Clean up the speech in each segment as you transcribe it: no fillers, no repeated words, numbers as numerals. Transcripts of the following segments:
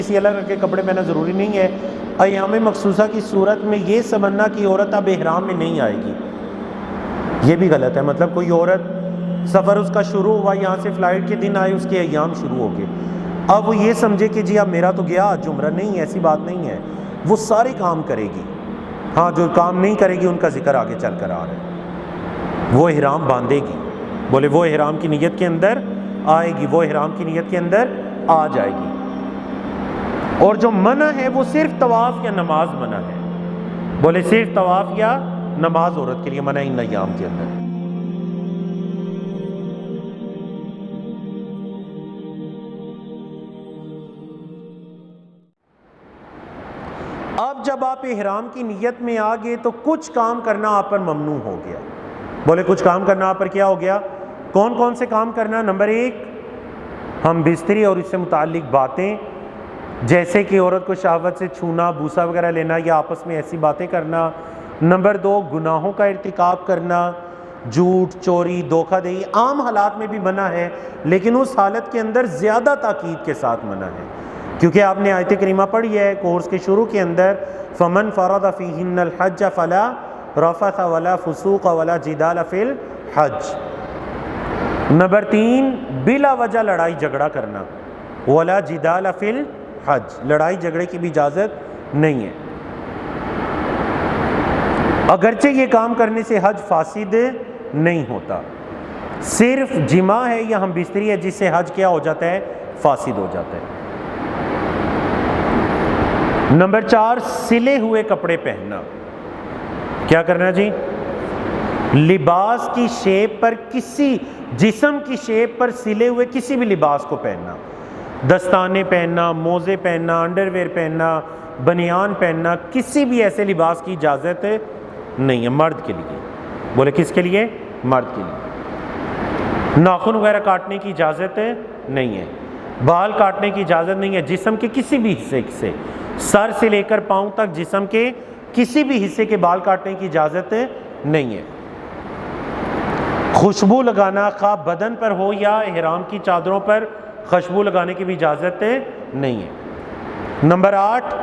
کسی الگ رنگ کے کپڑے پہننا ضروری نہیں ہے۔ ایام مخصوصہ کی صورت میں یہ سمجھنا کہ عورت اب احرام میں نہیں آئے گی، یہ بھی غلط ہے۔ مطلب کوئی عورت سفر اس کا شروع ہوا، یہاں سے فلائٹ کے دن آئے، اس کے ایام شروع ہو گئے، اب وہ یہ سمجھے کہ جی اب میرا تو گیا آج عمرہ، نہیں، ایسی بات نہیں ہے۔ وہ سارے کام کرے گی، ہاں جو کام نہیں کرے گی ان کا ذکر آگے چل کر آ رہا ہے۔ وہ احرام باندھے گی، بولے وہ احرام کی نیت کے اندر آئے گی، وہ احرام کی نیت کے اندر آ جائے گی۔ اور جو منع ہے وہ صرف طواف یا نماز منع ہے، بولے صرف طواف یا نماز عورت کے لیے منع ان ایام کے اندر۔ اب جب آپ احرام کی نیت میں آ گئے تو کچھ کام کرنا آپ پر ممنوع ہو گیا۔ بولے کچھ کام کرنا آپ پر کیا ہو گیا؟ کون کون سے کام کرنا؟ نمبر 1، ہم بستری اور اس سے متعلق باتیں، جیسے کہ عورت کو شہوت سے چھونا، بوسہ وغیرہ لینا یا آپس میں ایسی باتیں کرنا۔ نمبر 2، گناہوں کا ارتکاب کرنا، جھوٹ، چوری، دھوکہ دہی عام حالات میں بھی منع ہے، لیکن اس حالت کے اندر زیادہ تاکید کے ساتھ منع ہے، کیونکہ آپ نے آیت کریمہ پڑھی ہے کورس کے شروع کے اندر، فَمَنْ فَرَضَ فِيهِنَّ الْحَجَّ فَلَا رَفَثَ وَلَا فُسُوقَ وَلَا جِدَالَ فِي الْحَجِّ۔ نمبر 3، بلا وجہ لڑائی جھگڑا کرنا، وَلَا جِدَالَ فِي الْحَجِّ، لڑائی جھگڑے کی بھی اجازت نہیں ہے۔ اگرچہ یہ کام کرنے سے حج فاسد نہیں ہوتا، صرف جماع ہے یا ہم بستری ہے جس سے حج کیا ہو جاتا ہے؟ فاسد ہو جاتا ہے۔ نمبر 4، سلے ہوئے کپڑے پہننا۔ کیا کرنا جی؟ لباس کی شیپ پر، کسی جسم کی شیپ پر سلے ہوئے کسی بھی لباس کو پہننا، دستانے پہننا، موزے پہننا، انڈر ویئر پہننا، بنیان پہننا، کسی بھی ایسے لباس کی اجازت نہیں ہے مرد کے لیے۔ بولے کس کے لیے؟ مرد کے لیے۔ ناخن وغیرہ کاٹنے کی اجازت نہیں ہے، بال کاٹنے کی اجازت نہیں ہے، جسم کے کسی بھی حصے سے، سر سے لے کر پاؤں تک جسم کے کسی بھی حصے کے بال کاٹنے کی اجازت نہیں ہے۔ خوشبو لگانا، خواہ بدن پر ہو یا احرام کی چادروں پر، خوشبو لگانے کی بھی اجازت نہیں ہے۔ نمبر 8،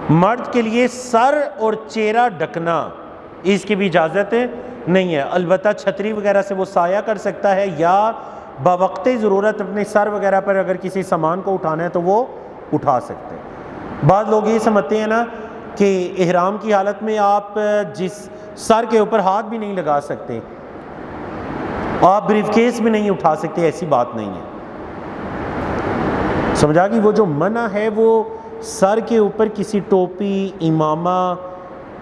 مرد کے لیے سر اور چہرہ ڈھکنا، اس کی بھی اجازت نہیں ہے، البتہ چھتری وغیرہ سے وہ سایہ کر سکتا ہے، یا بوقت ضرورت اپنے سر وغیرہ پر اگر کسی سامان کو اٹھانا ہے تو وہ اٹھا سکتے ہیں۔ بعض لوگ یہ سمجھتے ہیں نا کہ احرام کی حالت میں آپ جس سر کے اوپر ہاتھ بھی نہیں لگا سکتے، آپ بریف کیس بھی نہیں اٹھا سکتے، ایسی بات نہیں ہے، سمجھا کہ وہ جو منع ہے وہ سر کے اوپر کسی ٹوپی، امامہ،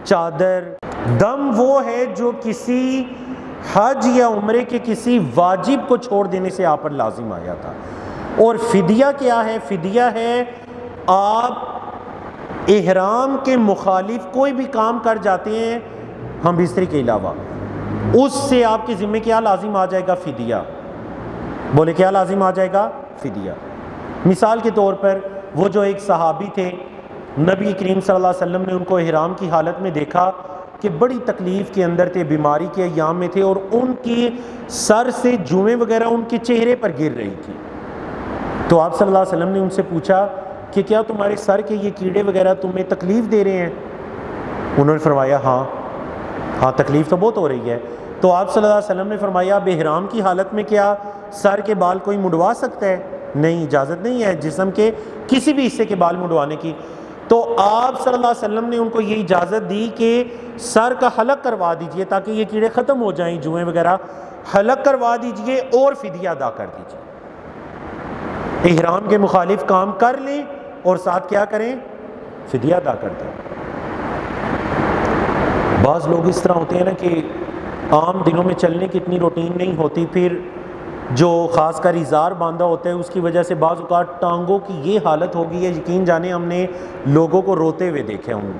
چادر، دم وہ ہے جو کسی حج یا عمرے کے کسی واجب کو چھوڑ دینے سے آپ پر لازم آیا تھا۔ اور فدیہ کیا ہے؟ فدیہ ہے آپ احرام کے مخالف کوئی بھی کام کر جاتے ہیں ہم بستری کے علاوہ، اس سے آپ کے ذمہ کیا لازم آ جائے گا؟ فدیہ۔ بولے کیا لازم آ جائے گا؟ فدیہ۔ مثال کے طور پر وہ جو ایک صحابی تھے، نبی کریم صلی اللہ علیہ وسلم نے ان کو احرام کی حالت میں دیکھا کہ بڑی تکلیف کے اندر تھے، بیماری کے ایام میں تھے، اور ان کی سر سے جوئیں وغیرہ ان کے چہرے پر گر رہی تھی۔ تو آپ صلی اللہ علیہ وسلم نے ان سے پوچھا کہ کیا تمہارے سر کے یہ کیڑے وغیرہ تمہیں تکلیف دے رہے ہیں؟ انہوں نے فرمایا ہاں تکلیف تو بہت ہو رہی ہے۔ تو آپ صلی اللہ علیہ وسلم نے فرمایا اب احرام کی حالت میں کیا سر کے بال کوئی مڈوا سکتا ہے؟ نہیں، اجازت نہیں ہے جسم کے کسی بھی حصے کے بال مڈوانے کی۔ تو آپ صلی اللہ علیہ وسلم نے ان کو یہ اجازت دی کہ سر کا حلق کروا دیجئے تاکہ یہ کیڑے ختم ہو جائیں، جوئیں وغیرہ، حلق کروا دیجئے اور فدیہ ادا کر دیجئے۔ احرام کے مخالف کام کر لیں اور ساتھ کیا کریں؟ فدیہ ادا کر دیں۔ بعض لوگ اس طرح ہوتے ہیں نا کہ عام دنوں میں چلنے کی اتنی روٹین نہیں ہوتی، پھر جو خاص کر ازار باندھا ہوتا ہے اس کی وجہ سے بعض اوقات ٹانگوں کی یہ حالت ہو گئی ہے، یقین جانے ہم نے لوگوں کو روتے ہوئے دیکھے ہوں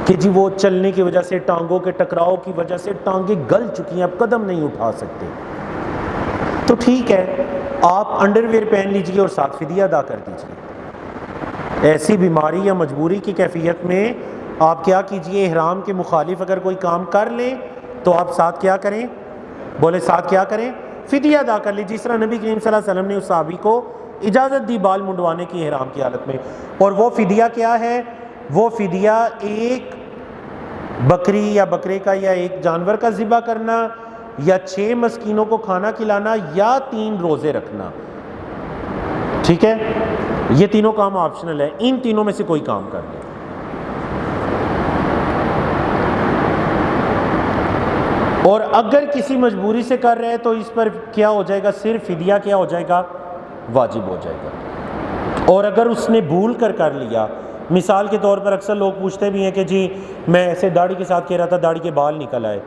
کہ جی وہ چلنے کی وجہ سے، ٹانگوں کے ٹکراؤ کی وجہ سے ٹانگیں گل چکی ہیں، اب قدم نہیں اٹھا سکتے۔ تو ٹھیک ہے، آپ انڈر ویئر پہن لیجئے اور ساتھ فدیہ ادا کر دیجئے۔ ایسی بیماری یا مجبوری کی کیفیت میں آپ کیا کیجئے؟ احرام کے مخالف اگر کوئی کام کر لیں تو آپ ساتھ کیا کریں؟ بولے ساتھ کیا کریں؟ فدیہ ادا کر لیں، جس طرح نبی کریم صلی اللہ علیہ وسلم نے اس صحابی کو اجازت دی بال منڈوانے کی احرام کی حالت میں. اور وہ فدیہ کیا ہے؟ وہ فدیہ ایک بکری یا بکرے کا یا ایک جانور کا ذبح کرنا، یا 6 مسکینوں کو کھانا کھلانا، یا 3 روزے رکھنا. ٹھیک ہے، یہ تینوں کام آپشنل ہے، ان تینوں میں سے کوئی کام کر لیں. اور اگر کسی مجبوری سے کر رہے ہیں تو اس پر کیا ہو جائے گا؟ صرف فدیہ کیا ہو جائے گا؟ واجب ہو جائے گا. اور اگر اس نے بھول کر لیا، مثال کے طور پر اکثر لوگ پوچھتے بھی ہیں کہ جی میں ایسے داڑھی کے ساتھ کہہ رہا تھا، داڑھی کے بال نکل آئے.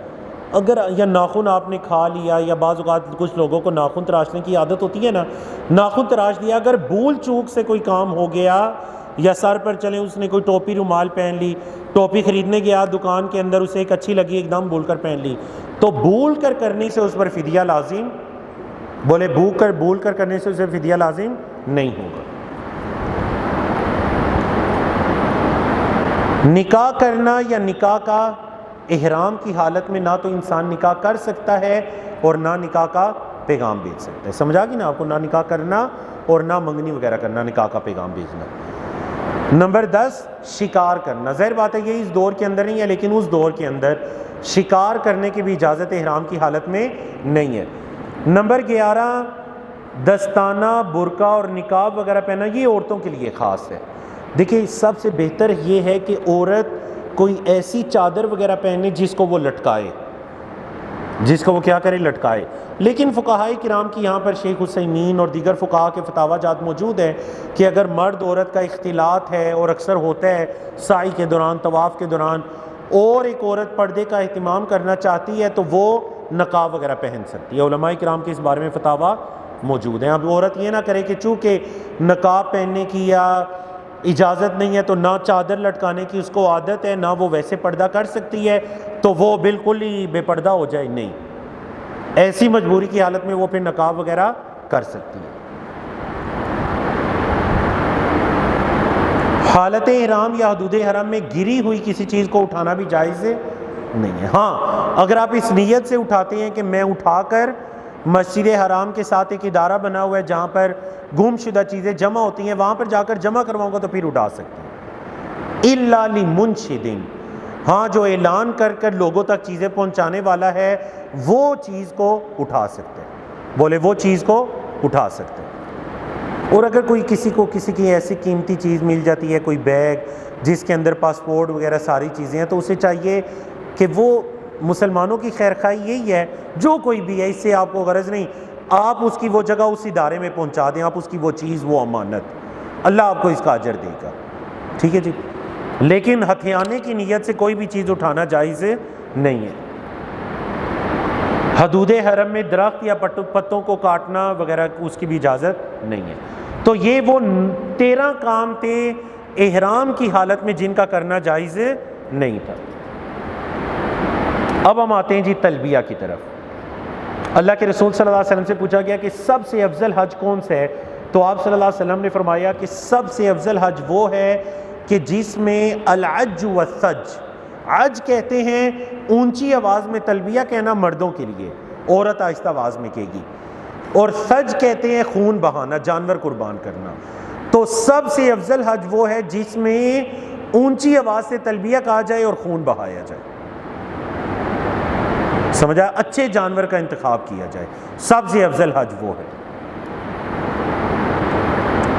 اگر یا ناخن آپ نے کھا لیا، یا بعض اوقات کچھ لوگوں کو ناخن تراشنے کی عادت ہوتی ہے نا، ناخن تراش دیا، اگر بھول چوک سے کوئی کام ہو گیا، یا سر پر چلیں اس نے کوئی ٹوپی رومال پہن لی، ٹوپی خریدنے گیا دکان کے اندر، اسے ایک اچھی لگی، ایک دم بھول کر پہن لی، تو بھول کر کرنے سے اس پر فدیہ لازم، بولے بھول کر کرنے سے اسے فدیہ لازم نہیں ہوگا. نکاح کرنا یا نکاح کا احرام کی حالت میں نہ تو انسان نکاح کر سکتا ہے اور نہ نکاح کا پیغام بھیج سکتا ہے. سمجھا گی نا آپ کو؟ نہ نکاح کرنا اور نہ منگنی وغیرہ کرنا، نکاح کا پیغام بھیجنا. نمبر 10 شکار کرنا. ظاہر بات ہے یہ اس دور کے اندر نہیں ہے، لیکن اس دور کے اندر شکار کرنے کی بھی اجازت احرام کی حالت میں نہیں ہے. نمبر 11 دستانہ، برقع اور نقاب وغیرہ پہننا، یہ عورتوں کے لیے خاص ہے. دیکھیں سب سے بہتر یہ ہے کہ عورت کوئی ایسی چادر وغیرہ پہنے جس کو وہ لٹکائے، جس کو وہ کیا کرے؟ لٹکائے. لیکن فقہائے کرام کی یہاں پر شیخ عثیمین اور دیگر فقہا کے فتاوی جات موجود ہیں کہ اگر مرد عورت کا اختلاط ہے، اور اکثر ہوتا ہے سعی کے دوران، طواف کے دوران، اور ایک عورت پردے کا اہتمام کرنا چاہتی ہے تو وہ نقاب وغیرہ پہن سکتی ہے. علماء کرام کے اس بارے میں فتاوی موجود ہیں. اب عورت یہ نہ کرے کہ چونکہ نقاب پہننے کی یا اجازت نہیں ہے تو نہ چادر لٹکانے کی اس کو عادت ہے، نہ وہ ویسے پردہ کر سکتی ہے، تو وہ بالکل ہی بے پردہ ہو جائے. نہیں، ایسی مجبوری کی حالت میں وہ پھر نقاب وغیرہ کر سکتی ہے. حالت احرام یا حدود حرم میں گری ہوئی کسی چیز کو اٹھانا بھی جائز نہیں ہے. ہاں اگر آپ اس نیت سے اٹھاتے ہیں کہ میں اٹھا کر مسجد حرام کے ساتھ ایک ادارہ بنا ہوا ہے جہاں پر گم شدہ چیزیں جمع ہوتی ہیں، وہاں پر جا کر جمع کرواؤں گا تو پھر اٹھا سکتے ہیں. الا لمنشد، ہاں جو اعلان کر لوگوں تک چیزیں پہنچانے والا ہے وہ چیز کو اٹھا سکتے ہیں. بولے وہ چیز کو اٹھا سکتے ہیں. اور اگر کوئی کسی کی ایسی قیمتی چیز مل جاتی ہے، کوئی بیگ جس کے اندر پاسپورٹ وغیرہ ساری چیزیں ہیں، تو اسے چاہیے کہ وہ، مسلمانوں کی خیر خواہی یہی ہے، جو کوئی بھی ہے، اس سے آپ کو غرض نہیں، آپ اس کی وہ جگہ اس ادارے میں پہنچا دیں، آپ اس کی وہ چیز، وہ امانت، اللہ آپ کو اس کا اجر دے گا. ٹھیک ہے جی. لیکن ہتھیانے کی نیت سے کوئی بھی چیز اٹھانا جائز نہیں ہے. حدود حرم میں درخت یا پتوں کو کاٹنا وغیرہ اس کی بھی اجازت نہیں ہے. تو یہ وہ 13 کام تھے احرام کی حالت میں جن کا کرنا جائز نہیں تھا. اب ہم آتے ہیں جی تلبیہ کی طرف. اللہ کے رسول صلی اللہ علیہ وسلم سے پوچھا گیا کہ سب سے افضل حج کون سے ہے؟ تو آپ صلی اللہ علیہ وسلم نے فرمایا کہ سب سے افضل حج وہ ہے کہ جس میں العج والسج، عج کہتے ہیں اونچی آواز میں تلبیہ کہنا مردوں کے لیے، عورت آہستہ آواز میں کہے گی، اور سج کہتے ہیں خون بہانا، جانور قربان کرنا. تو سب سے افضل حج وہ ہے جس میں اونچی آواز سے تلبیہ کہا جائے اور خون بہایا جائے. سمجھا؟ اچھے جانور کا انتخاب کیا جائے. سب سے افضل حج وہ ہے.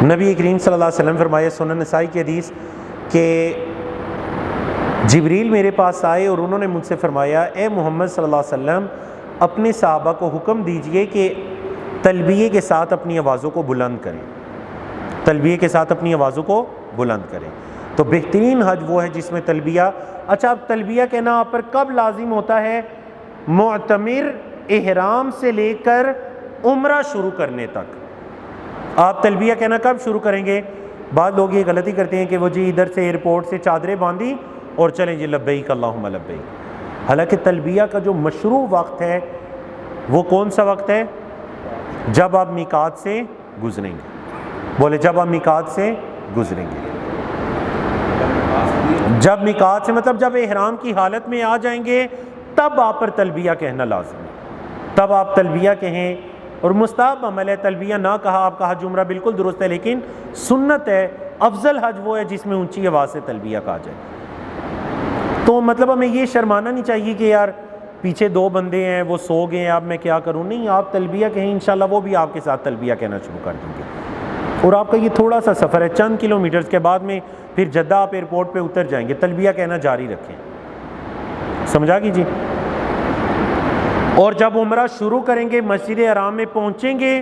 نبی کریم صلی اللہ علیہ وسلم فرمایا، سنن نسائی کی حدیث، کہ جبریل میرے پاس آئے اور انہوں نے مجھ سے فرمایا، اے محمد صلی اللہ علیہ وسلم اپنے صحابہ کو حکم دیجئے کہ تلبیہ کے ساتھ اپنی آوازوں کو بلند کریں، تلبیہ کے ساتھ اپنی آوازوں کو بلند کریں. تو بہترین حج وہ ہے جس میں تلبیہ. اچھا اب تلبیہ کہنا آپ پر کب لازم ہوتا ہے؟ معتمر احرام سے لے کر عمرہ شروع کرنے تک. آپ تلبیہ کہنا کب شروع کریں گے؟ بعض لوگ یہ غلطی کرتے ہیں کہ وہ جی ادھر سے ایئرپورٹ سے چادریں باندھی اور چلیں جی لبیک اللہم لبیک. حالانکہ تلبیہ کا جو مشروع وقت ہے وہ کون سا وقت ہے؟ جب آپ میقات سے گزریں گے. بولے جب آپ میقات سے گزریں گے. جب میقات سے مطلب جب احرام کی حالت میں آ جائیں گے تب آپ پر تلبیہ کہنا لازم ہے. تب آپ تلبیہ کہیں اور مستحب عمل ہے، تلبیہ نہ کہا آپ کا حج عمرہ بالکل درست ہے، لیکن سنت ہے، افضل حج وہ ہے جس میں اونچی آواز سے تلبیہ کہا جائے۔ تو مطلب ہمیں یہ شرمانا نہیں چاہیے کہ یار پیچھے 2 بندے ہیں وہ سو گئے ہیں اب میں کیا کروں، نہیں، آپ تلبیہ کہیں، انشاءاللہ وہ بھی آپ کے ساتھ تلبیہ کہنا شروع کر دیں گے، اور آپ کا یہ تھوڑا سا سفر ہے، چند کلومیٹرز کے بعد میں پھر جدہ آپ ایئرپورٹ پہ اتر جائیں گے، تلبیہ کہنا جاری رکھیں، سمجھا کیجیے۔ اور جب عمرہ شروع کریں گے، مسجد حرام میں پہنچیں گے،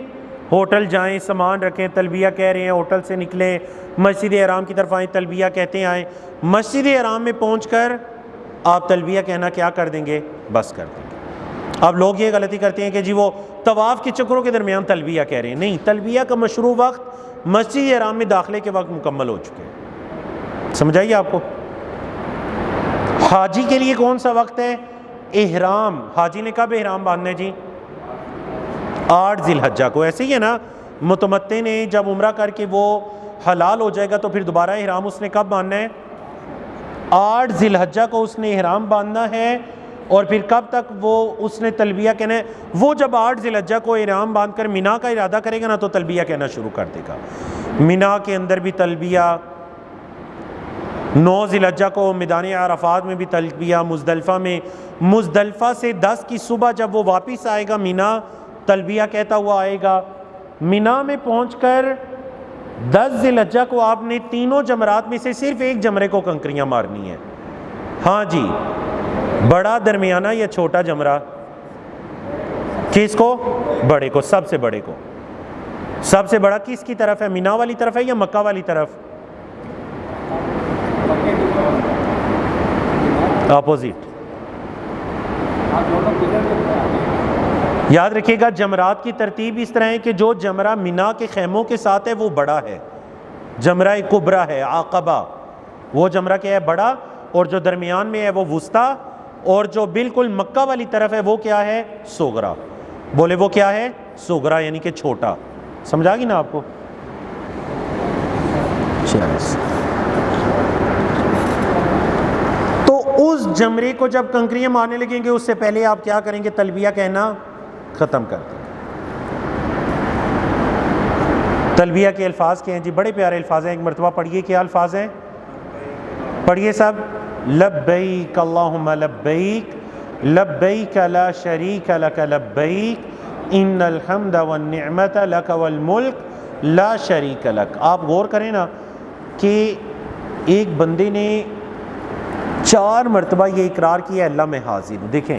ہوٹل جائیں، سامان رکھیں، تلبیہ کہہ رہے ہیں، ہوٹل سے نکلیں، مسجد حرام کی طرف آئیں، تلبیہ کہتے آئیں، مسجد حرام میں پہنچ کر آپ تلبیہ کہنا کیا کر دیں گے، بس کر دیں گے۔ اب لوگ یہ غلطی کرتے ہیں کہ جی وہ طواف کے چکروں کے درمیان تلبیہ کہہ رہے ہیں، نہیں، تلبیہ کا مشروع وقت مسجد حرام میں داخلے کے وقت مکمل ہو چکے ہیں، سمجھائیے آپ کو۔ حاجی کے لیے کون سا وقت ہے؟ احرام، حاجی نے کب احرام باندھنا ہے جی؟ 8 ذی الحجہ کو، ایسے ہی ہے نا، متمتع نے جب عمرہ کر کے وہ حلال ہو جائے گا تو پھر دوبارہ احرام اس نے کب باندھنا ہے؟ 8 ذی الحجہ کو اس نے احرام باندھنا ہے، اور پھر کب تک وہ اس نے تلبیہ کہنا ہے؟ وہ جب 8 ذی الحجہ کو احرام باندھ کر مینا کا ارادہ کرے گا نا تو تلبیہ کہنا شروع کر دے گا، مینا کے اندر بھی تلبیہ، 9 ذی الحجہ کو میدان عرفات میں بھی تلبیہ، مزدلفہ میں، مزدلفہ سے 10 کی صبح جب وہ واپس آئے گا مینا، تلبیہ کہتا ہوا آئے گا، مینا میں پہنچ کر 10 ذی الحجہ کو آپ نے تینوں جمرات میں سے صرف ایک جمرے کو کنکریاں مارنی ہے۔ ہاں جی، بڑا، درمیانہ یا چھوٹا جمرہ؟ کس کو؟ بڑے کو، سب سے بڑے کو۔ سب سے بڑا کس کی طرف ہے، مینا والی طرف ہے یا مکہ والی طرف؟ اپوزٹ۔ یاد رکھیے گا جمرات کی ترتیب اس طرح ہے کہ جو جمرہ مینا کے خیموں کے ساتھ ہے وہ بڑا ہے، جمرہ کبریٰ ہے، عقبہ، وہ جمرہ کیا ہے؟ بڑا، اور جو درمیان میں ہے وہ وسطیٰ، اور جو بالکل مکہ والی طرف ہے وہ کیا ہے؟ صغریٰ۔ بولے وہ کیا ہے؟ صغریٰ، یعنی کہ چھوٹا، سمجھا گی نا آپ کو؟ تو اس جمرے کو جب کنکریاں مارنے لگیں گے اس سے پہلے آپ کیا کریں گے؟ تلبیہ کہنا ختم کر دیں۔ تلبیہ کے الفاظ کیا ہیں جی؟ بڑے پیارے الفاظ ہیں، ایک مرتبہ پڑھیے، کیا الفاظ ہیں؟ پڑھیے سب۔ لبیک اللہم لبیک، لبیک لا شریک لک لبیک، ان الحمد والنعمت لک والملک لا شریک لک۔ آپ غور کریں نا کہ ایک بندے نے 4 مرتبہ یہ اقرار کیا ہے، اللہ میں حاضر ہوں۔ دیکھیں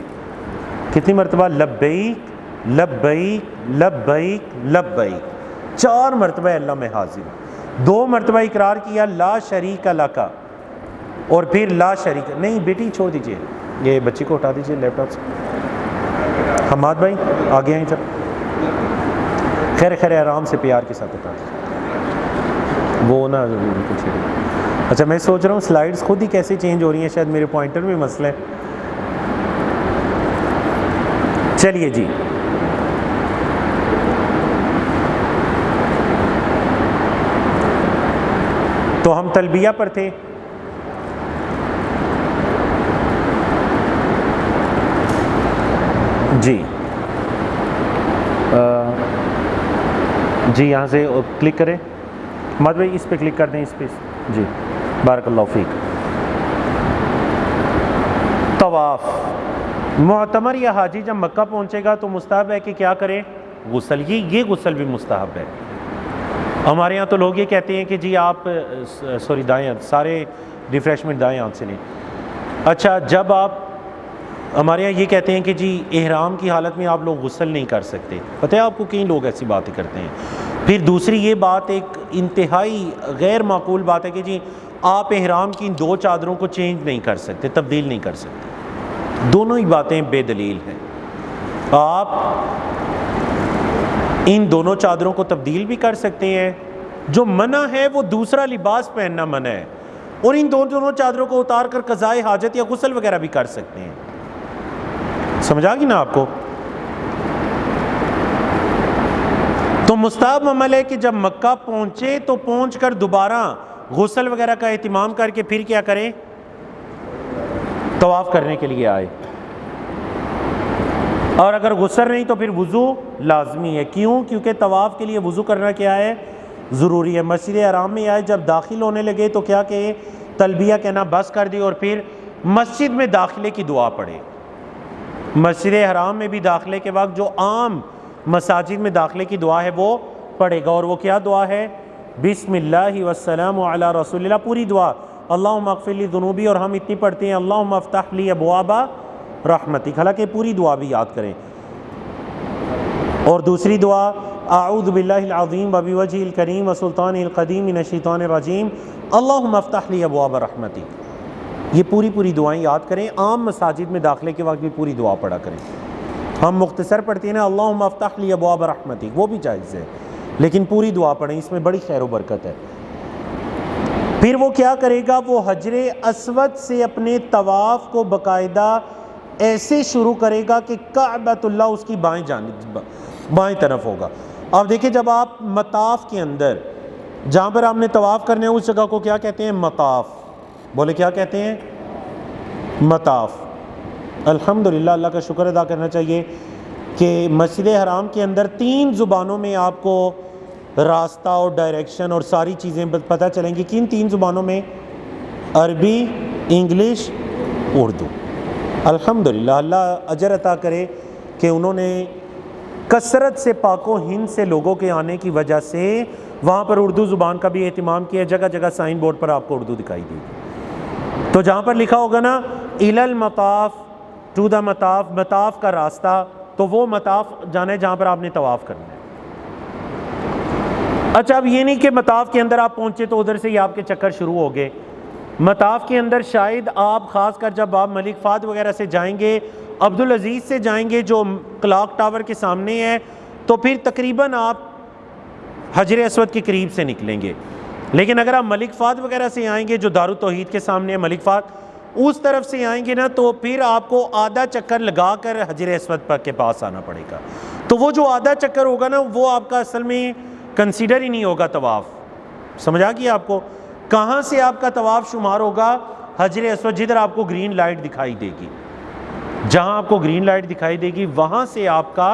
کتنی مرتبہ، لبیک لبیک لبیک لبیک، 4 مرتبہ اللہ میں حاضر ہوں۔ 2 مرتبہ اقرار کیا لا شریک لک، اور پھر لا شریک، نہیں بیٹی چھوڑ دیجئے، یہ بچی کو اٹھا دیجئے لیپ ٹاپ سے۔ حماد بھائی آگے آئیں جب، خیر آرام سے پیار کے ساتھ اٹھا دیجئے، وہ نا کچھ۔ اچھا میں سوچ رہا ہوں سلائیڈز خود ہی کیسے چینج ہو رہی ہیں، شاید میرے پوائنٹر میں مسئلہ ہے۔ چلیے جی، تو ہم تلبیہ پر تھے۔ جی جی یہاں سے کلک کریں، مد بھائی اس پہ کلک کر دیں، اس پہ، جی بارک اللہ فیک۔ طواف، معتمر یا حاجی جب مکہ پہنچے گا تو مستحب ہے کہ کیا کرے؟ غسل، یہ غسل بھی مستحب ہے۔ ہمارے یہاں تو لوگ یہ کہتے ہیں کہ جی آپ سوری دائیں ہاتھ، سارے ریفریشمنٹ دائیں ہاتھ سے لیں۔ اچھا جب آپ، ہمارے یہاں یہ کہتے ہیں کہ جی احرام کی حالت میں آپ لوگ غسل نہیں کر سکتے، پتہ ہے آپ کو کئی لوگ ایسی باتیں کرتے ہیں۔ پھر دوسری یہ بات ایک انتہائی غیر معقول بات ہے کہ جی آپ احرام کی ان 2 چادروں کو چینج نہیں کر سکتے، تبدیل نہیں کر سکتے، دونوں ہی باتیں بے دلیل ہیں۔ آپ ان دونوں چادروں کو تبدیل بھی کر سکتے ہیں، جو منع ہے وہ دوسرا لباس پہننا منع ہے، اور ان دونوں چادروں کو اتار کر قضائے حاجت یا غسل وغیرہ بھی کر سکتے ہیں، سمجھا گی نا آپ کو؟ تو مستحب عمل ہے کہ جب مکہ پہنچے تو پہنچ کر دوبارہ غسل وغیرہ کا اہتمام کر کے پھر کیا کریں؟ طواف کرنے کے لیے آئے۔ اور اگر غسل نہیں تو پھر وضو لازمی ہے. کیوں؟ کیونکہ طواف کے لیے وضو کرنا کیا ہے؟ ضروری ہے. مسجد حرام میں آئے جب داخل ہونے لگے تو کیا کہے؟ تلبیہ کہنا بس کر دی اور پھر مسجد میں داخلے کی دعا پڑھے. مسجد حرام میں بھی داخلے کے وقت جو عام مساجد میں داخلے کی دعا ہے وہ پڑھے گا. اور وہ کیا دعا ہے؟ بسم اللہ والسلام علی رسول اللہ. پوری دعا اللہم اغفر لی ذنوبی، اور ہم اتنی پڑھتے ہیں اللہم افتح لی ابواب رحمتک. حالانکہ پوری دعا بھی یاد کریں. اور دوسری دعا اعوذ باللہ العظیم وبوجہہ الکریم وسلطان القدیم من الشیطان الرجیم اللہم افتح لی ابواب رحمتک. یہ پوری دعائیں یاد کریں. عام مساجد میں داخلے کے وقت بھی پوری دعا پڑھا کریں. ہم مختصر پڑھتے ہیں نا اللہم افتح لی ابواب رحمتک، وہ بھی جائز ہے، لیکن پوری دعا پڑھیں، اس میں بڑی خیر و برکت ہے. پھر وہ کیا کرے گا؟ وہ حجر اسود سے اپنے طواف کو باقاعدہ ایسے شروع کرے گا کہ کعبۃ اللہ اس کی بائیں طرف ہوگا. اب دیکھیں جب آپ مطاف کے اندر جہاں پر آپ نے طواف کرنے ہیں اس جگہ کو کیا کہتے ہیں؟ مطاف. بولے کیا کہتے ہیں؟ مطاف. الحمدللہ اللہ کا شکر ادا کرنا چاہیے کہ مسجد حرام کے اندر 3 زبانوں میں آپ کو راستہ اور ڈائریکشن اور ساری چیزیں پتہ چلیں گی. کن 3 زبانوں میں؟ عربی، انگلش، اردو. الحمدللہ اللہ اجر عطا کرے کہ انہوں نے کثرت سے پاک و ہند سے لوگوں کے آنے کی وجہ سے وہاں پر اردو زبان کا بھی اہتمام کیا. جگہ جگہ سائن بورڈ پر آپ کو اردو دکھائی دے گی. تو جہاں پر لکھا ہوگا نا الی المطاف، ٹو دا مطاف، مطاف کا راستہ، تو وہ مطاف جانے جہاں پر آپ نے طواف کرنا ہے. اچھا اب یہ نہیں کہ مطاف کے اندر آپ پہنچے تو ادھر سے ہی آپ کے چکر شروع ہو گئے. مطاف کے اندر شاید آپ خاص کر جب آپ ملک فہد وغیرہ سے جائیں گے، عبدالعزیز سے جائیں گے جو کلاک ٹاور کے سامنے ہے، تو پھر تقریباً آپ حجر اسود کے قریب سے نکلیں گے. لیکن اگر آپ ملک فہد وغیرہ سے آئیں گے جو دارالتوحید کے سامنے ہے ملک فہد، اس طرف سے آئیں گے نا تو پھر آپ کو آدھا چکر لگا کر حجر اسود کے پاس آنا پڑے گا. تو وہ جو آدھا چکر ہوگا نا وہ آپ کا اصل میں کنسیڈر ہی نہیں ہوگا طواف. سمجھا گیا آپ کو؟ کہاں سے آپ کا طواف شمار ہوگا؟ حجر اسود جدھر آپ کو گرین لائٹ دکھائی دے گی، جہاں آپ کو گرین لائٹ دکھائی دے گی وہاں سے آپ کا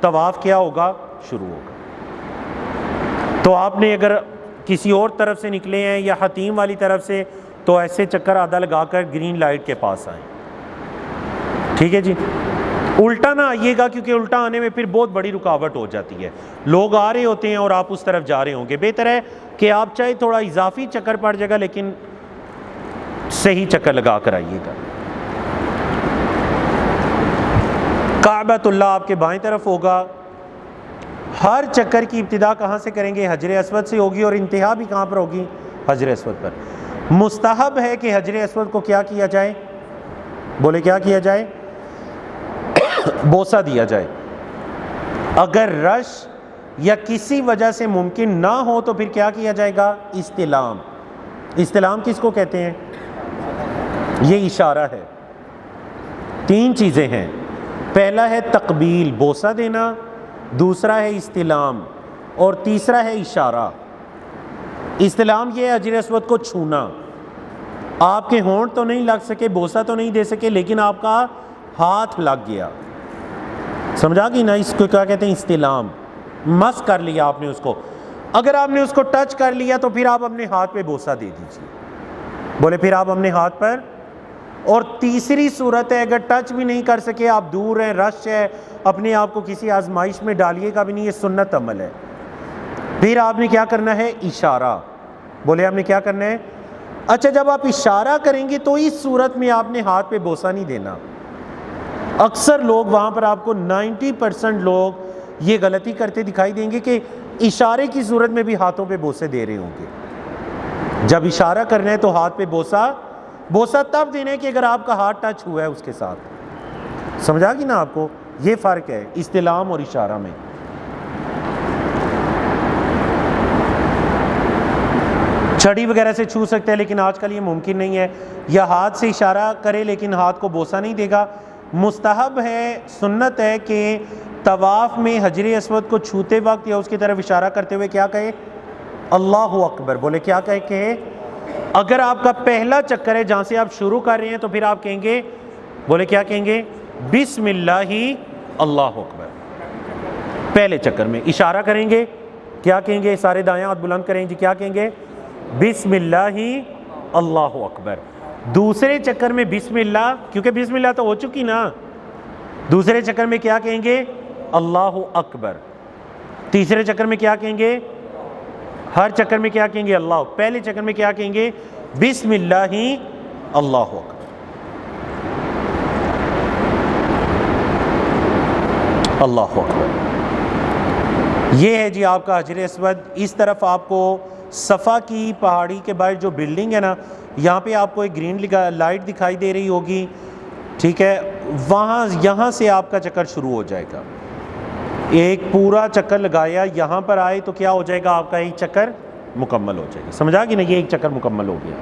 طواف کیا ہوگا؟ شروع ہوگا. تو آپ نے اگر کسی اور طرف سے نکلے ہیں یا حتیم والی طرف سے تو ایسے چکر آدھا لگا کر گرین لائٹ کے پاس آئیں. ٹھیک ہے جی. الٹا نہ آئیے گا کیونکہ الٹا آنے میں پھر بہت بڑی رکاوٹ ہو جاتی ہے. لوگ آ رہے ہوتے ہیں اور آپ اس طرف جا رہے ہوں گے. بہتر ہے کہ آپ چاہے تھوڑا اضافی چکر پڑ جائے گا لیکن صحیح چکر لگا کر آئیے گا. کعبۃ اللہ آپ کے بائیں طرف ہوگا. ہر چکر کی ابتدا کہاں سے کریں گے؟ حجر اسود سے ہوگی، اور انتہا بھی کہاں پر ہوگی؟ حجر اسود پر. مستحب ہے کہ حجر اسود کو کیا کیا جائے؟ بولے کیا کیا جائے؟ بوسہ دیا جائے. اگر رش یا کسی وجہ سے ممکن نہ ہو تو پھر کیا کیا جائے گا؟ استلام. استلام کس کو کہتے ہیں؟ یہ اشارہ ہے. 3 چیزیں ہیں. پہلا ہے تقبیل، بوسہ دینا، دوسرا ہے استلام، اور تیسرا ہے اشارہ. استلام یہ ہے حجر اسود کو چھونا. آپ کے ہونٹ تو نہیں لگ سکے، بوسہ تو نہیں دے سکے، لیکن آپ کا ہاتھ لگ گیا. سمجھا کہ نا؟ اس کو کیا کہتے ہیں؟ استلام. مس کر لیا آپ نے اس کو. اگر آپ نے اس کو ٹچ کر لیا تو پھر آپ اپنے ہاتھ پہ بوسہ دے دیجیے. بولے پھر آپ اپنے ہاتھ پر. اور تیسری صورت ہے اگر ٹچ بھی نہیں کر سکے، آپ دور ہیں، رش ہے، اپنے آپ کو کسی آزمائش میں ڈالیے گا بھی نہیں، یہ سنت عمل ہے. پھر آپ نے کیا کرنا ہے؟ اشارہ. بولے آپ نے کیا کرنا ہے؟ اچھا جب آپ اشارہ کریں گے تو اس صورت میں آپ نے ہاتھ پہ بوسہ نہیں دینا. اکثر لوگ وہاں پر آپ کو 90% لوگ یہ غلطی کرتے دکھائی دیں گے کہ اشارے کی صورت میں بھی ہاتھوں پہ بوسے دے رہے ہوں گے. جب اشارہ کرنا ہے تو ہاتھ پہ بوسہ تب دینا ہے کہ اگر آپ کا ہاتھ ٹچ ہوا ہے اس کے ساتھ. سمجھا گی نا آپ کو؟ یہ فرق ہے استلام اور اشارہ میں. چھڑی وغیرہ سے چھو سکتے ہیں لیکن آج کل یہ ممکن نہیں ہے. یا ہاتھ سے اشارہ کرے لیکن ہاتھ کو بوسہ نہیں دے گا. مستحب ہے، سنت ہے کہ طواف میں حجر اسود کو چھوتے وقت یا اس کی طرف اشارہ کرتے ہوئے کیا کہے؟ اللہ اکبر. بولے کیا کہے؟ اگر آپ کا پہلا چکر ہے جہاں سے آپ شروع کر رہے ہیں تو پھر آپ کہیں گے، بولے کیا کہیں گے؟ بسم اللہ اللہ اکبر. پہلے چکر میں اشارہ کریں گے, کیا کہیں گے؟ سارے دائیں ہاتھ بلند کریں جی, کیا کہیں گے؟ بسم اللہ اللہ اکبر. دوسرے چکر میں بسم اللہ, کیونکہ بسم اللہ تو ہو چکی نا, دوسرے چکر میں کیا کہیں گے؟ اللہ اکبر. تیسرے چکر میں کیا کہیں گے؟ ہر چکر میں کیا کہیں گے؟ اللہ. پہلے چکر میں کیا کہیں گے؟ بسم اللہ اللہ اکبر. اللہ اکبر. یہ ہے جی آپ کا حجر اسود. اس طرف آپ کو صفا کی پہاڑی کے باہر جو بلڈنگ ہے نا, یہاں پہ آپ کو ایک گرین لائٹ دکھائی دے رہی ہوگی, ٹھیک ہے, وہاں یہاں سے آپ کا چکر شروع ہو جائے گا. ایک پورا چکر لگایا, یہاں پر آئے تو کیا ہو جائے گا؟ آپ کا ایک چکر مکمل ہو جائے گا. سمجھا کہ نہیں؟ یہ ایک چکر مکمل ہو گیا.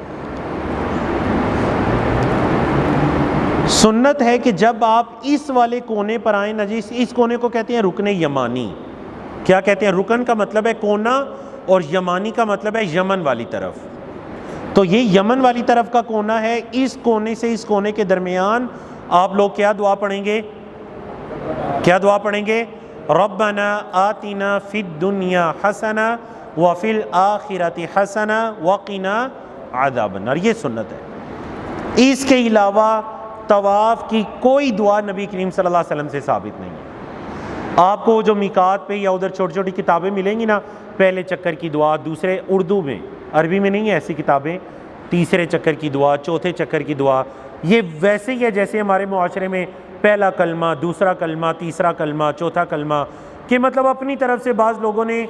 سنت ہے کہ جب آپ اس والے کونے پر آئیں نا جی, اس کونے کو کہتے ہیں رکن یمانی. کیا کہتے ہیں؟ رکن کا مطلب ہے کونا, اور یمانی کا مطلب ہے یمن والی طرف. تو یہ یمن والی طرف کا کونا ہے. اس کونے سے اس کونے کے درمیان آپ لوگ کیا دعا پڑھیں گے؟ کیا دعا پڑھیں گے؟ ربنا آتنا فی الدنیا حسنہ وفی الآخرۃ حسنہ وقنا عذاب النار. یہ سنت ہے. اس کے علاوہ طواف کی کوئی دعا نبی کریم صلی اللہ علیہ وسلم سے ثابت نہیں ہے. آپ کو جو میقات پہ یا ادھر چھوٹی چھوٹی کتابیں ملیں گی نا, پہلے چکر کی دعا, دوسرے اردو میں, عربی میں نہیں ہے ایسی کتابیں, تیسرے چکر کی دعا, چوتھے چکر کی دعا, یہ ویسے ہی ہے جیسے ہمارے معاشرے میں پہلا کلمہ, دوسرا کلمہ, تیسرا کلمہ, چوتھا کلمہ, کہ مطلب اپنی طرف سے بعض لوگوں نے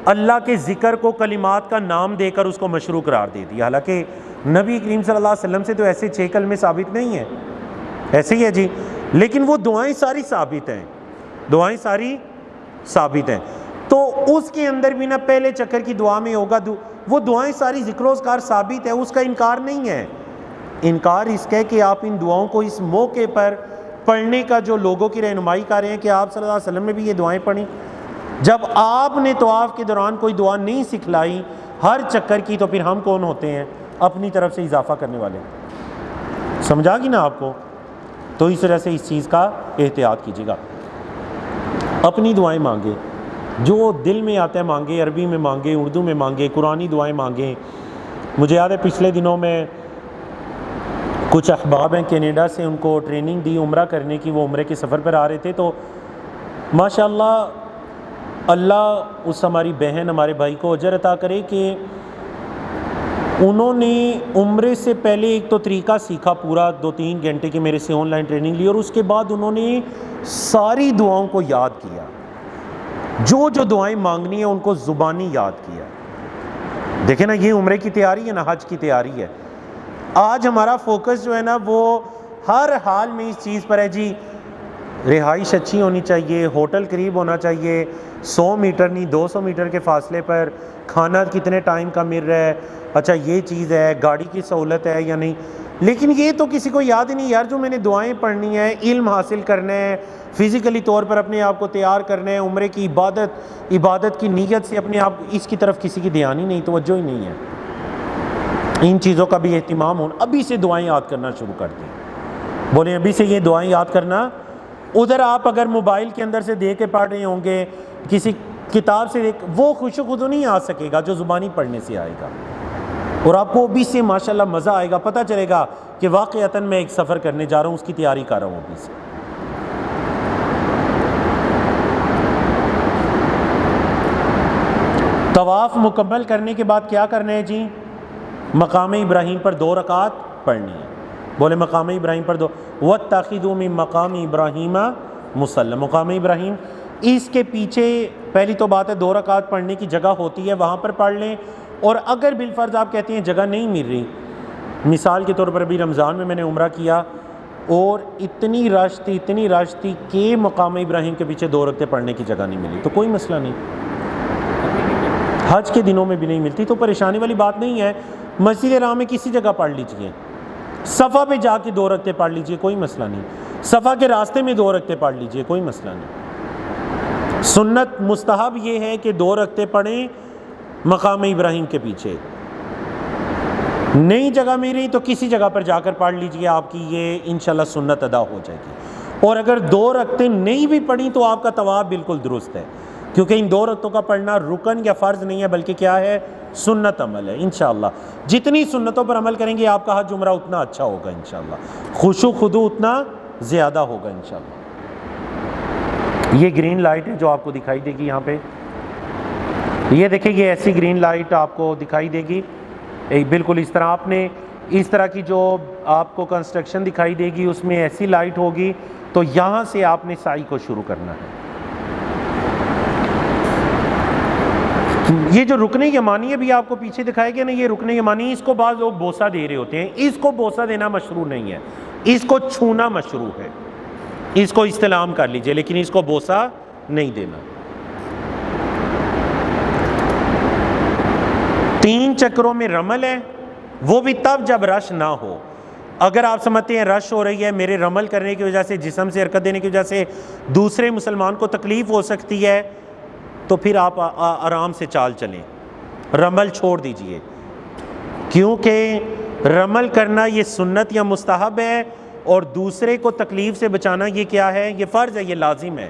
اللہ کے ذکر کو کلمات کا نام دے کر اس کو مشروع قرار دے دیا. حالانکہ نبی کریم صلی اللہ علیہ وسلم سے تو ایسے 6 کلمے ثابت نہیں ہیں, ایسے ہی ہے جی, لیکن وہ دعائیں ساری ثابت ہیں, دعائیں ساری ثابت ہیں. تو اس کے اندر بھی نا پہلے چکر کی دعا میں ہوگا, وہ دعائیں ساری ذکر و اذکار ثابت ہے, اس کا انکار نہیں ہے. انکار اس کا ہے کہ آپ ان دعاؤں کو اس موقع پر پڑھنے کا جو لوگوں کی رہنمائی کر رہے ہیں کہ آپ صلی اللہ علیہ وسلم نے بھی یہ دعائیں پڑھیں, جب آپ نے طواف کے دوران کوئی دعا نہیں سکھلائی ہر چکر کی, تو پھر ہم کون ہوتے ہیں اپنی طرف سے اضافہ کرنے والے؟ سمجھا گی نا آپ کو؟ تو اس وجہ سے اس چیز کا احتیاط کیجیے گا. اپنی دعائیں مانگے, جو دل میں آتا ہے مانگے, عربی میں مانگے, اردو میں مانگے, قرآنی دعائیں مانگیں. مجھے یاد ہے پچھلے دنوں میں کچھ احباب ہیں کینیڈا سے, ان کو ٹریننگ دی عمرہ کرنے کی, وہ عمرے کے سفر پر آ رہے تھے. تو ماشاءاللہ اللہ اس ہماری بہن ہمارے بھائی کو اجر عطا کرے کہ انہوں نے عمرے سے پہلے ایک تو طریقہ سیکھا پورا 2-3 گھنٹے کی میرے سے آن لائن ٹریننگ لی, اور اس کے بعد انہوں نے ساری دعاؤں کو یاد کیا, جو جو دعائیں مانگنی ہیں ان کو زبانی یاد کیا. دیکھیں نا, یہ عمرے کی تیاری ہے نا, حج کی تیاری ہے. آج ہمارا فوکس جو ہے نا وہ ہر حال میں اس چیز پر ہے جی, رہائش اچھی ہونی چاہیے, ہوٹل قریب ہونا چاہیے, 100 میٹر نہیں 200 میٹر کے فاصلے پر, کھانا کتنے ٹائم کا مل رہا ہے, اچھا یہ چیز ہے, گاڑی کی سہولت ہے یا نہیں. لیکن یہ تو کسی کو یاد ہی نہیں یار, جو میں نے دعائیں پڑھنی ہے, علم حاصل کرنا ہے, فزیکلی طور پر اپنے آپ کو تیار کرنا ہے, عمرے کی عبادت کی نیت سے اپنے آپ, اس کی طرف کسی کی دھیان ہی نہیں, توجہ ہی نہیں ہے. ان چیزوں کا بھی اہتمام ہونا. ابھی سے دعائیں یاد کرنا شروع کر دیں, بولیں ابھی سے یہ دعائیں یاد کرنا. ادھر آپ اگر موبائل کے اندر سے دیکھ کے پڑھ رہے ہوں گے, کسی کتاب سے دیکھ, وہ خوش و خود نہیں آ سکے گا جو زبانی پڑھنے سے آئے گا. اور آپ کو ابھی سے ماشاءاللہ مزہ آئے گا, پتہ چلے گا کہ واقعتاً میں ایک سفر کرنے جا رہا ہوں, اس کی تیاری کر رہا ہوں ابھی سے. طواف مکمل کرنے کے بعد کیا کرنا ہے جی؟ مقام ابراہیم پر 2 رکعت پڑھنی ہے. بولے مقام ابراہیم پر 2. وَاتَّخِذُوا مِن مَقَامِ إِبْرَاهِيمَ مُصَلًّى. مقام ابراہیم, اس کے پیچھے پہلی تو بات ہے 2 رکعت پڑھنے کی جگہ ہوتی ہے, وہاں پر پڑھ لیں. اور اگر بالفرض آپ کہتے ہیں جگہ نہیں مل رہی, مثال کے طور پر ابھی رمضان میں نے عمرہ کیا اور اتنی رش تھی کہ مقام ابراہیم کے پیچھے 2 رکعتیں پڑھنے کی جگہ نہیں ملی, تو کوئی مسئلہ نہیں. حج کے دنوں میں بھی نہیں ملتی تو پریشانی والی بات نہیں ہے. مسجد حرام میں کسی جگہ پڑھ لیجئے, صفا پہ جا کے 2 رکعتیں پڑھ لیجئے, کوئی مسئلہ نہیں. صفا کے راستے میں 2 رکعتیں پڑھ لیجئے, کوئی مسئلہ نہیں. سنت مستحب یہ ہے کہ 2 رکعتیں پڑھیں مقام ابراہیم کے پیچھے. نئی جگہ میں رہی تو کسی جگہ پر جا کر پڑھ لیجئے, آپ کی یہ انشاءاللہ سنت ادا ہو جائے گی. اور اگر 2 رکعتیں نہیں بھی پڑھی تو آپ کا طواف بالکل درست ہے، کیونکہ ان 2 رکعتوں کا پڑھنا رکن یا فرض نہیں ہے بلکہ کیا ہے؟ سنت عمل ہے۔ انشاءاللہ جتنی سنتوں پر عمل کریں گے آپ کا حج عمرہ اتنا اچھا ہوگا، انشاءاللہ خشوع خضوع اتنا زیادہ ہوگا انشاءاللہ۔ یہ گرین لائٹ ہے جو آپ کو دکھائی دے گی یہاں پہ، یہ دیکھیں یہ ایسی گرین لائٹ آپ کو دکھائی دے گی، بالکل اس طرح آپ نے اس طرح کی جو آپ کو کنسٹرکشن دکھائی دے گی اس میں ایسی لائٹ ہوگی، تو یہاں سے آپ نے سعی کو شروع کرنا ہے۔ یہ جو رکن یمانی ابھی آپ کو پیچھے دکھائے گیا نا، یہ رکن یمانی، اس کو بعض لوگ بوسہ دے رہے ہوتے ہیں، اس کو بوسہ دینا مشروع نہیں ہے، اس کو چھونا مشروع ہے، اس کو استلام کر لیجئے لیکن اس کو بوسہ نہیں دینا۔ 3 چکروں میں رمل ہے، وہ بھی تب جب رش نہ ہو۔ اگر آپ سمجھتے ہیں رش ہو رہی ہے، میرے رمل کرنے کی وجہ سے، جسم سے حرکت دینے کی وجہ سے دوسرے مسلمان کو تکلیف ہو سکتی ہے، تو پھر آپ آرام سے چال چلیں، رمل چھوڑ دیجئے، کیونکہ رمل کرنا یہ سنت یا مستحب ہے، اور دوسرے کو تکلیف سے بچانا یہ کیا ہے؟ یہ فرض ہے، یہ لازم ہے۔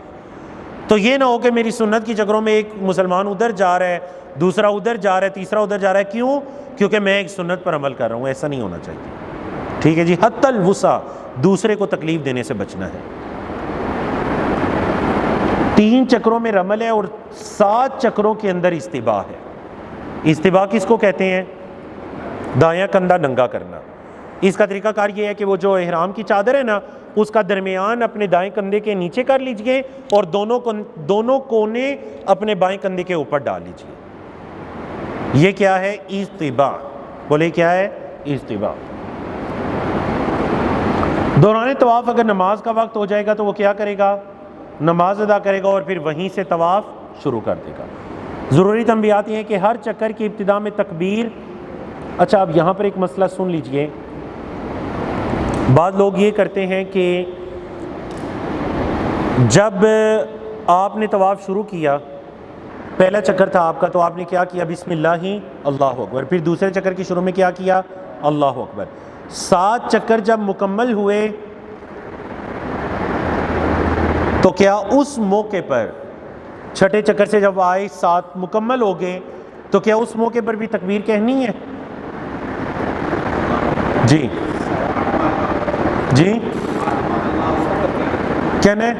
تو یہ نہ ہو کہ میری سنت کی چکروں میں ایک مسلمان ادھر جا رہا ہے، دوسرا ادھر جا رہا ہے، تیسرا ادھر جا رہا ہے، کیوں؟ کیونکہ میں ایک سنت پر عمل کر رہا ہوں، ایسا نہیں ہونا چاہیے، ٹھیک ہے جی؟ حتی الوسع، دوسرے کو تکلیف دینے سے بچنا ہے۔ 3 چکروں میں رمل ہے اور 7 چکروں کے اندر استباح ہے۔ استباح کس کو کہتے ہیں؟ دایاں کندھا ننگا کرنا۔ اس کا طریقہ کار یہ ہے کہ وہ جو احرام کی چادر ہے نا، اس کا درمیان اپنے دائیں کندھے کے نیچے کر لیجئے اور دونوں کونے اپنے بائیں کندھے کے اوپر ڈال لیجئے۔ یہ کیا ہے؟ استباح۔ بولے کیا ہے؟ استباح۔ دوران طواف اگر نماز کا وقت ہو جائے گا تو وہ کیا کرے گا؟ نماز ادا کرے گا اور پھر وہیں سے طواف شروع کر دے گا۔ ضروری تنبیہات یہ ہیں کہ ہر چکر کی ابتدا میں تکبیر۔ اچھا اب یہاں پر ایک مسئلہ سن لیجئے، بعض لوگ یہ کرتے ہیں کہ جب آپ نے طواف شروع کیا، پہلا چکر تھا آپ کا، تو آپ نے کیا کیا؟ بسم اللہ ہی اللہ اکبر، پھر دوسرے چکر کے شروع میں کیا کیا؟ اللہ اکبر۔ 7 چکر جب مکمل ہوئے تو کیا اس موقع پر، چھٹے چکر سے جب آئے 7 مکمل ہو گئے، تو کیا اس موقع پر بھی تکبیر کہنی ہے؟ جی جی کہنا ہے؟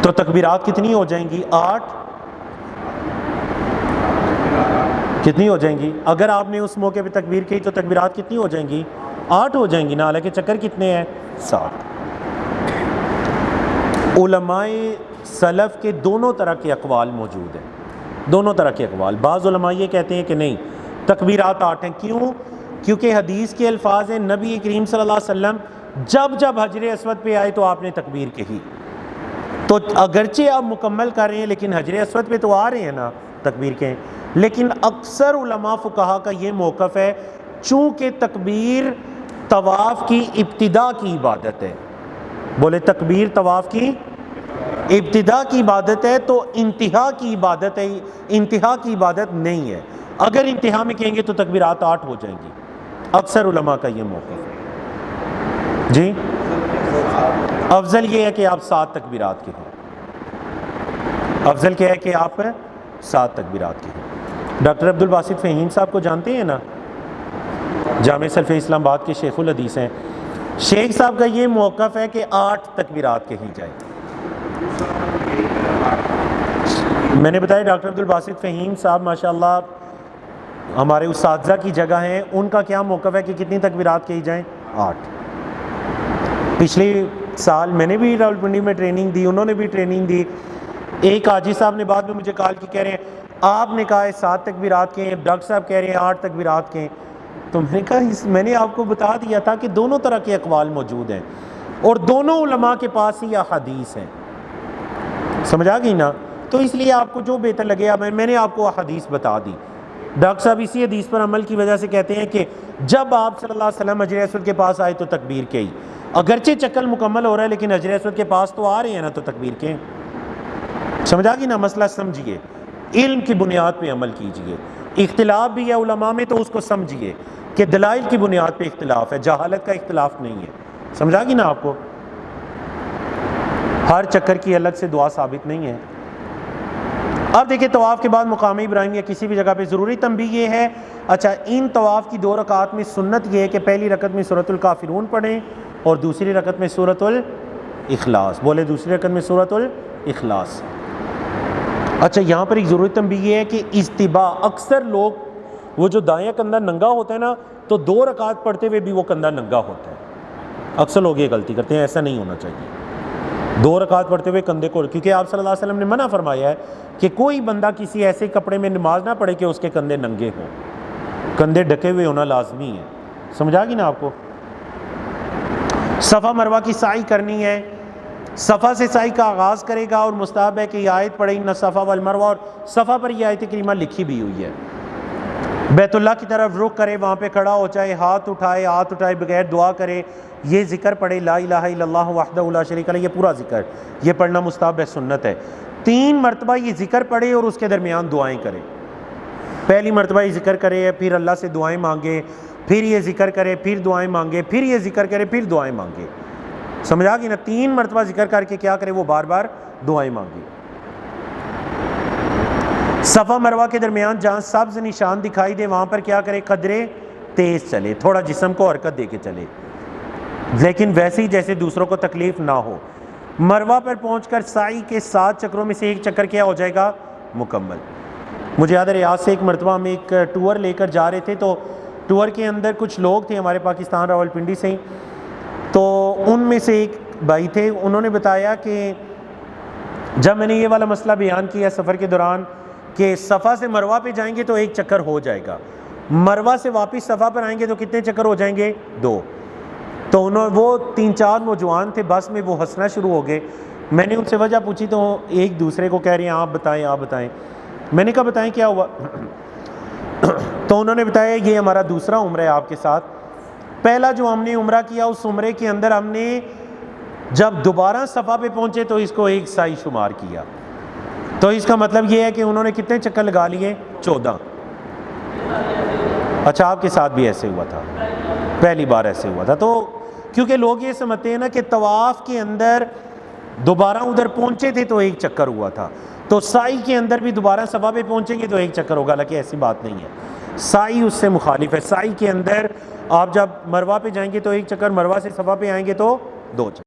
تو تکبیرات کتنی ہو جائیں گی؟ 8 کتنی ہو جائیں گی؟ اگر آپ نے اس موقع پہ تکبیر کی تو تکبیرات کتنی ہو جائیں گی؟ 8 ہو جائیں گی نا، حالانکہ چکر کتنے ہیں؟ 7۔ علماء سلف کے دونوں طرح کے اقوال موجود ہیں، دونوں طرح کے اقوال۔ بعض علماء یہ کہتے ہیں کہ نہیں، تکبیرات 8 ہیں۔ کیوں؟ کیونکہ حدیث کے الفاظ ہیں، نبی کریم صلی اللہ علیہ وسلم جب حجر اسود پہ آئے تو آپ نے تکبیر کہی، تو اگرچہ آپ مکمل کر رہے ہیں لیکن حجر اسود پہ تو آ رہے ہیں نا، تکبیر کہیں۔ لیکن اکثر علماء فقہا کا یہ موقف ہے، چونکہ تکبیر طواف کی ابتدا کی عبادت ہے، بولے تکبیر طواف کی ابتدا کی عبادت ہے، تو انتہا کی عبادت ہے، انتہا کی عبادت نہیں ہے۔ اگر انتہا میں کہیں گے تو تکبیرات 8 ہو جائیں گی، اکثر علماء کا یہ موقف ہے جی۔ افضل یہ ہے کہ آپ 7 تکبیرات کے ہیں، افضل کیا ہے کہ آپ 7 تکبیرات کے ہیں۔ ڈاکٹر عبدالباسط فہیم صاحب کو جانتے ہیں نا، جامع سلفیہ اسلام آباد کے شیخ الحدیث ہیں، شیخ صاحب کا یہ موقف ہے کہ 8 تکبیرات کہی جائے۔ میں نے بتایا ڈاکٹر عبدالباسط فہیم صاحب ماشاءاللہ ہمارے اساتذہ کی جگہ ہیں، ان کا کیا موقف ہے کہ کتنی تکبیرات کہی جائیں؟ 8۔ پچھلے سال میں نے بھی راولپنڈی میں ٹریننگ دی، انہوں نے بھی ٹریننگ دی، ایک حاجی صاحب نے بعد میں مجھے کال کی، کہہ رہے ہیں آپ نے کہا ہے 7 تکبیرات کے ہیں، ڈاکٹر صاحب کہہ رہے ہیں 8 تکبیرات کے ہیں۔ تو میں نے کہا میں نے آپ کو بتا دیا تھا کہ دونوں طرح کے اقوال موجود ہیں اور دونوں علماء کے پاس ہی احادیث ہیں، سمجھ آ گئی نا؟ تو اس لیے آپ کو جو بہتر لگے، میں نے آپ کو احادیث بتا دی۔ ڈاکٹر صاحب اسی حدیث پر عمل کی وجہ سے کہتے ہیں کہ جب آپ صلی اللہ علیہ وسلم حجر اسود کے پاس آئے تو تکبیر کہی، اگرچہ چکر مکمل ہو رہا ہے لیکن حجر اسود کے پاس تو آ رہے ہیں نا، تو تکبیر کہیں۔ سمجھ آ گئی نا؟ مسئلہ سمجھیے، علم کی بنیاد پہ عمل کیجئے، اختلاف بھی ہے علماء میں تو اس کو سمجھیے کہ دلائل کی بنیاد پہ اختلاف ہے، جہالت کا اختلاف نہیں ہے۔ سمجھ آ گئی نا آپ کو؟ ہر چکر کی الگ سے دعا ثابت نہیں ہے۔ اب دیکھیں طواف کے بعد مقام ابراہیم یا کسی بھی جگہ پہ ضروری تنبیہ یہ ہے، اچھا ان طواف کی 2 رکعات میں سنت یہ ہے کہ پہلی رکعت میں سورۃ الکافرون پڑھیں اور دوسری رکعت میں سورۃ الاخلاص، بولے دوسری رکعت میں سورۃ الاخلاص۔ اچھا یہاں پر ایک ضروری تنبیہ یہ ہے کہ اجتباء، اکثر لوگ وہ جو دایاں کندھا ننگا ہوتا ہے نا تو 2 رکعات پڑھتے ہوئے بھی وہ کندھا ننگا ہوتا ہے، اکثر لوگ یہ غلطی کرتے ہیں، ایسا نہیں ہونا چاہیے 2 رکعات پڑھتے ہوئے کندھے کو، کیونکہ آپ صلی اللہ علیہ وسلم نے منع فرمایا ہے کہ کوئی بندہ کسی ایسے کپڑے میں نماز نہ پڑھے کہ اس کے کندھے ننگے ہوں، کندھے ڈھکے ہوئے ہونا لازمی ہے۔ سمجھا گی نا آپ کو؟ صفا مروہ کی سعی کرنی ہے، صفا سے سعی کا آغاز کرے گا اور مستحب ہے کہ یہ آیت پڑھے ان صفا والمروہ، اور صفا پر یہ آیت کریمہ لکھی بھی ہوئی ہے، بیت اللہ کی طرف رخ کرے، وہاں پہ کھڑا ہو جائے، ہاتھ اٹھائے بغیر دعا کرے، یہ ذکر پڑھے لا الہ الا اللہ وحدہ لا شریک لہ، یہ پورا ذکر یہ پڑھنا مستحب ہے، سنت ہے۔ 3 مرتبہ یہ ذکر پڑھے اور اس کے درمیان دعائیں کرے، پہلی مرتبہ یہ ذکر کرے پھر اللہ سے دعائیں مانگے، پھر یہ ذکر کرے پھر دعائیں مانگے، پھر یہ ذکر کرے پھر دعائیں مانگے، سمجھا گی نا؟ 3 مرتبہ ذکر کر کے کیا کرے؟ وہ بار بار دعائیں مانگے۔ صفا مروہ کے درمیان جہاں سبز نشان دکھائی دے وہاں پر کیا کرے؟ قدرے تیز چلے، تھوڑا جسم کو حرکت دے کے چلے، لیکن ویسے ہی جیسے دوسروں کو تکلیف نہ ہو۔ مروہ پر پہنچ کر سعی کے 7 چکروں میں سے 1 چکر کیا ہو جائے گا؟ مکمل۔ مجھے یاد ہے ریاض سے ایک مرتبہ ہم ایک ٹور لے کر جا رہے تھے، تو ٹور کے اندر کچھ لوگ تھے ہمارے پاکستان راولپنڈی سے، تو ان میں سے ایک بھائی تھے، انہوں نے بتایا کہ جب میں نے یہ والا مسئلہ بیان کیا سفر کے دوران کہ صفا سے مروہ پہ جائیں گے تو 1 چکر ہو جائے گا، مروہ سے واپس صفا پر آئیں گے تو کتنے چکر ہو جائیں گے؟ 2۔ تو وہ 3-4 نوجوان تھے بس میں، وہ ہنسنا شروع ہو گئے۔ میں نے ان سے وجہ پوچھی تو ایک دوسرے کو کہہ رہے ہیں آپ بتائیں۔ میں نے کہا بتائیں کیا ہوا؟ تو انہوں نے بتایا یہ ہمارا دوسرا عمرہ ہے آپ کے ساتھ، پہلا جو ہم نے عمرہ کیا اس عمرے کے اندر ہم نے جب دوبارہ صفا پہ پہنچے تو اس کو 1 سعی شمار کیا، تو اس کا مطلب یہ ہے کہ انہوں نے کتنے چکر لگا لیے؟ 14۔ اچھا آپ کے ساتھ بھی ایسے ہوا تھا؟ پہلی بار ایسے ہوا تھا۔ تو کیونکہ لوگ یہ سمجھتے ہیں نا کہ طواف کے اندر دوبارہ ادھر پہنچے تھے تو 1 چکر ہوا تھا، تو سعی کے اندر بھی دوبارہ صفا پہ پہنچیں گے تو 1 چکر ہوگا، حالانکہ ایسی بات نہیں ہے، سعی اس سے مخالف ہے۔ سعی کے اندر آپ جب مروہ پہ جائیں گے تو 1 چکر، مروہ سے صفا پہ آئیں گے تو 2 چکر۔